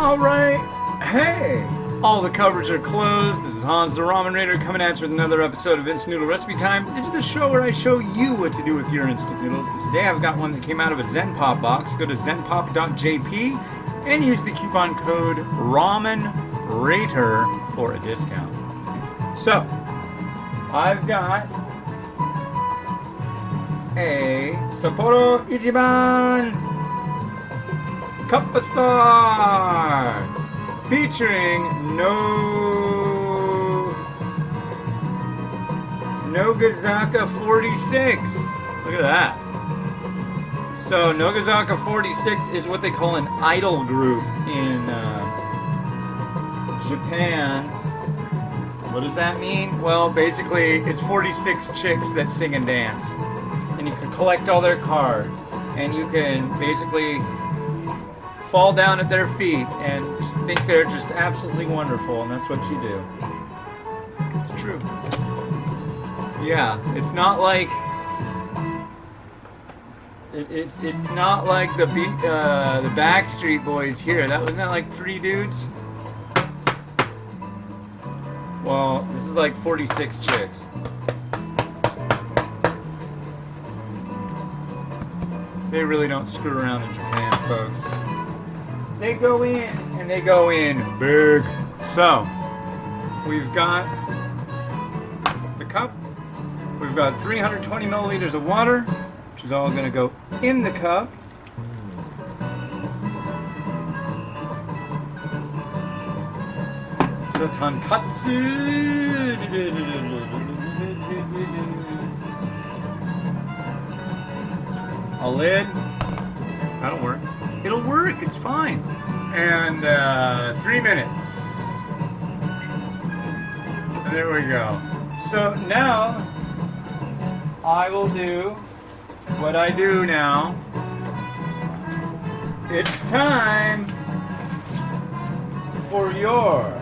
Alright, hey! All the cupboards are closed. This is Hans the Ramen Raider coming at you with another episode of Instant Noodle Recipe Time. This is the show where I show you what to do with your instant noodles. And today I've got one that came out of a Zen Pop box. Go to zenpop.jp and use the coupon code RAMENRATER for a discount. So, I've got a Sapporo Ichiban CupStar featuring Nogazaka 46. Look at that. So Nogazaka 46 is what they call an idol group in Japan. What does that mean? Well, basically it's 46 chicks that sing and dance. And you can collect all their cards. And you can basically fall down at their feet and just think they're just absolutely wonderful, and that's what you do. It's true. Yeah, it's not like it's not like the Backstreet Boys here. Wasn't that like 3 dudes? Well, this is like 46 chicks. They really don't screw around in Japan, folks. They go in, and they go in big. So, we've got the cup. We've got 320 milliliters of water, which is all going to go in the cup. So, Tonkotsu. A lid. That'll work. It'll work. It's fine. And 3 minutes. And there we go. So now I will do what I do now. It's time for your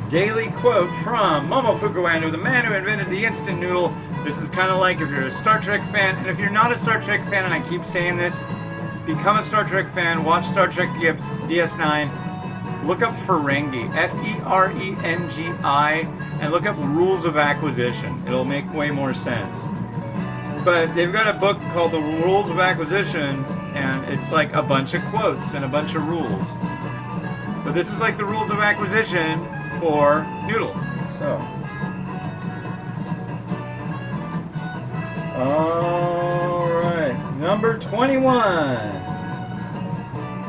daily quote from Momofuku Ando, the man who invented the instant noodle. This is kind of like if you're a Star Trek fan, and if you're not a Star Trek fan, and I keep saying this, become a Star Trek fan, watch Star Trek DS9, look up Ferengi, F-E-R-E-N-G-I, and look up Rules of Acquisition. It'll make way more sense. But they've got a book called The Rules of Acquisition, and it's like a bunch of quotes and a bunch of rules. But this is like the Rules of Acquisition for Noodle. So. Alright, number 21.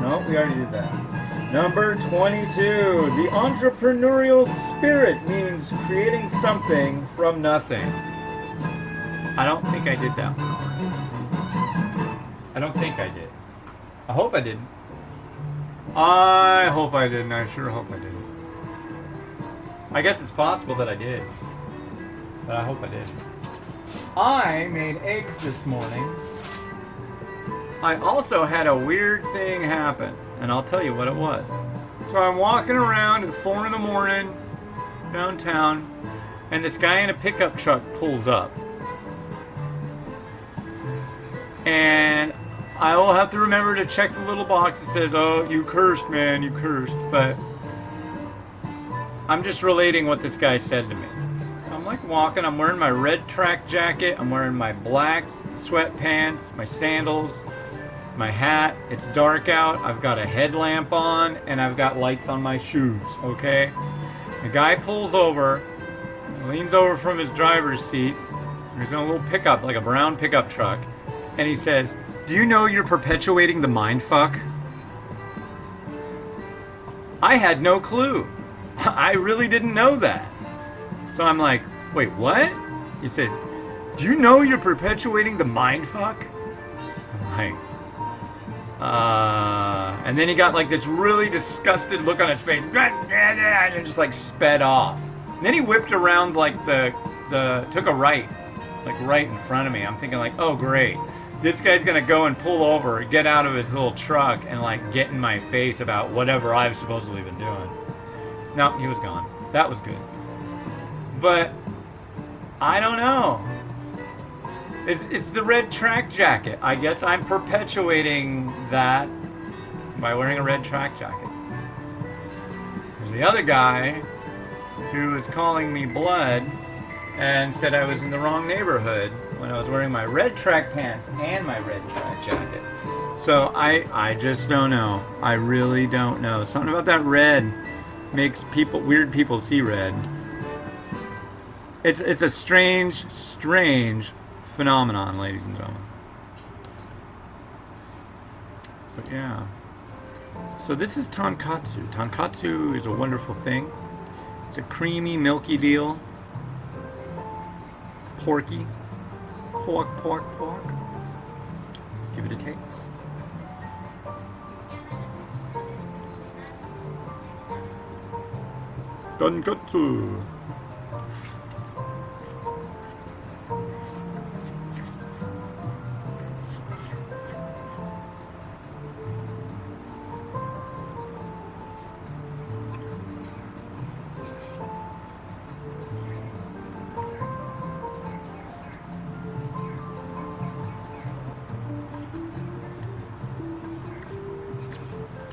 No, we already did that. Number 22. The entrepreneurial spirit means creating something from nothing. I don't think I did that one. I don't think I did. I hope I didn't. I hope I didn't. I sure hope I didn't. I guess it's possible that I did. But I hope I did. I made eggs this morning. I also had a weird thing happen, and I'll tell you what it was. So I'm walking around at 4 in the morning downtown, and this guy in a pickup truck pulls up. And I will have to remember to check the little box that says, "Oh, you cursed, man, you cursed." But I'm just relating what this guy said to me. I'm like walking, I'm wearing my red track jacket, I'm wearing my black sweatpants, my sandals, my hat. It's dark out, I've got a headlamp on, and I've got lights on my shoes, okay? The guy pulls over, leans over from his driver's seat, he's in a little pickup, like a brown pickup truck, and he says, "Do you know you're perpetuating the mindfuck?" I had no clue. I really didn't know that. So I'm like, "Wait, what?" He said, "Do you know you're perpetuating the mindfuck?" I'm like, and then he got like this really disgusted look on his face, and just like sped off. And then he whipped around like took a right, like right in front of me. I'm thinking like, "Oh great, this guy's gonna go and pull over, get out of his little truck, and like get in my face about whatever I've supposedly been doing." No, he was gone. That was good. But I don't know. It's the red track jacket. I guess I'm perpetuating that by wearing a red track jacket. the other guy who was calling me blood and said I was in the wrong neighborhood when I was wearing my red track pants and my red track jacket. So I just don't know. I really don't know. Something about that red makes weird people see red. It's a strange phenomenon, ladies and gentlemen. But yeah. So this is tonkatsu. Tonkatsu is a wonderful thing. It's a creamy, milky deal. Porky. Pork. Let's give it a taste. Tonkatsu.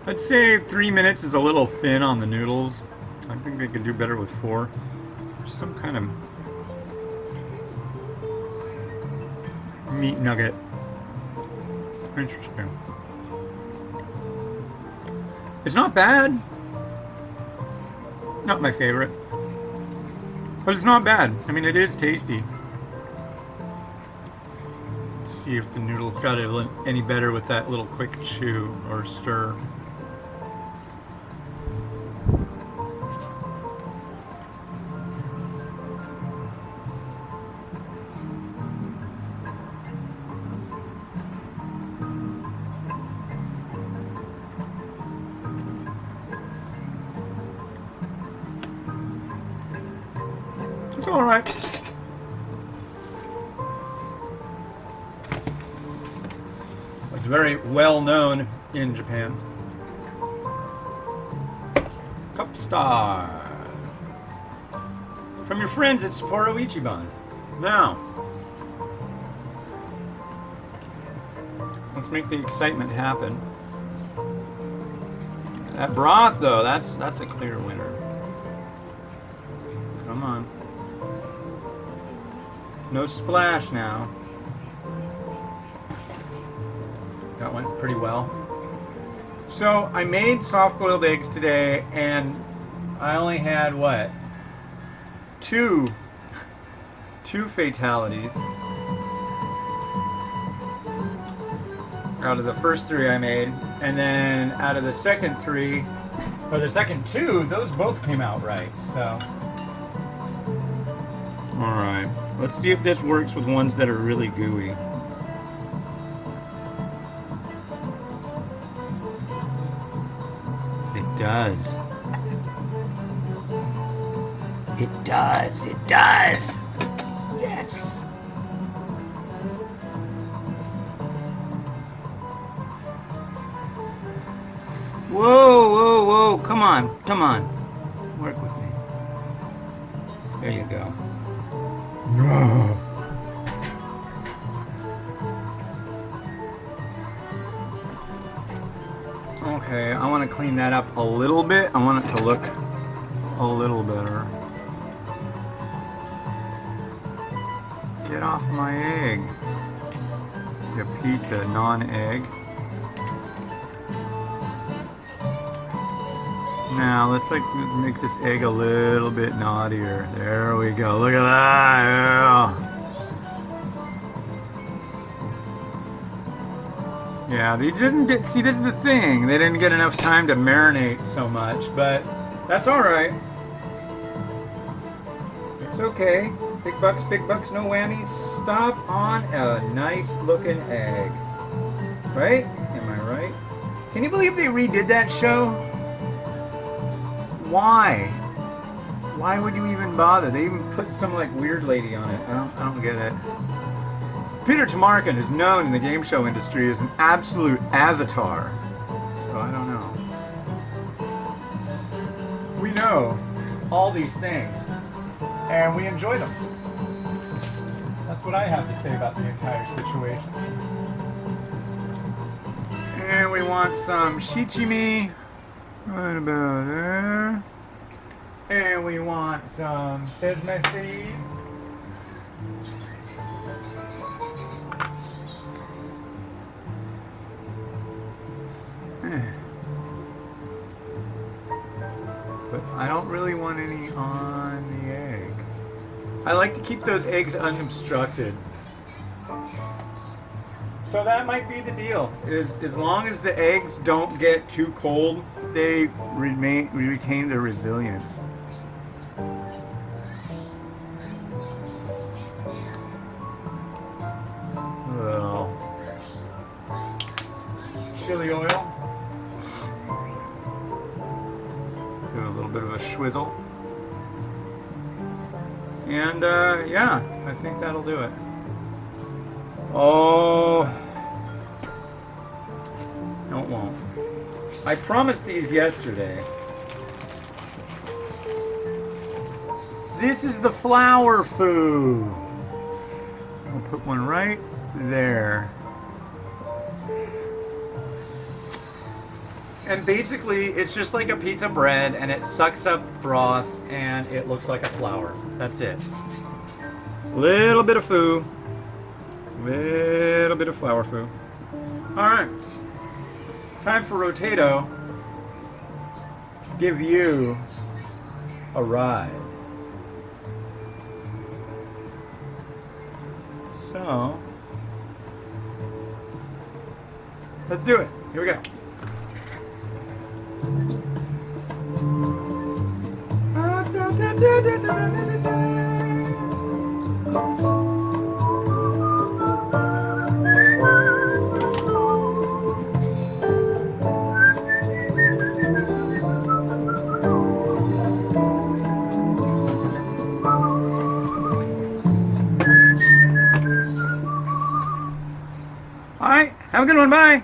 I'd say 3 minutes is a little thin on the noodles. I think they could do better with 4. Some kind of meat nugget. Interesting. It's not bad. Not my favorite. But it's not bad. I mean, it is tasty. Let's see if the noodles got it any better with that little quick chew or stir. It's all right. It's very well known in Japan. CupStar. From your friends at Sapporo Ichiban. Now, let's make the excitement happen. That broth, though, that's a clear winner. Come on. No splash now. That went pretty well. So I made soft-boiled eggs today, and I only had what? Two fatalities out of the first 3 I made, and then out of the second 3, or the second 2, those both came out right. So, all right. Let's see if this works with ones that are really gooey. It does. It does. It does. Yes. Whoa. Come on. Work with me. There you go. Okay, I want to clean that up a little bit. I want it to look a little better. Get off my egg. Get a piece of non-egg. Now let's make this egg a little bit naughtier. There we go. Look at that. Yeah, they didn't get. See, this is the thing. They didn't get enough time to marinate so much, but that's all right. It's okay. Big bucks, no whammies. Stop on a nice looking egg. Right? Am I right? Can you believe they redid that show? Why? Why would you even bother? They even put some like weird lady on it. I don't get it. Peter Tamarkin is known in the game show industry as an absolute avatar. So I don't know. We know all these things, and we enjoy them. That's what I have to say about the entire situation. And we want some shichimi right about there. And we want some sesame seed. But I don't really want any on the egg. I like to keep those eggs unobstructed. So that might be the deal. Is as long as the eggs don't get too cold, they retain their resilience. Well, chili oil. Do a little bit of a swizzle. And yeah, I think that'll do it. Oh, no, it won't. I promised these yesterday. This is the flower food. I'll put one right there. And basically, it's just like a piece of bread, and it sucks up broth, and it looks like a flower. That's it. Little bit of foo. Little bit of flour foo. Alright. Time for Rotato to give you a ride. So, let's do it. Here we go. All right, have a good one. Bye.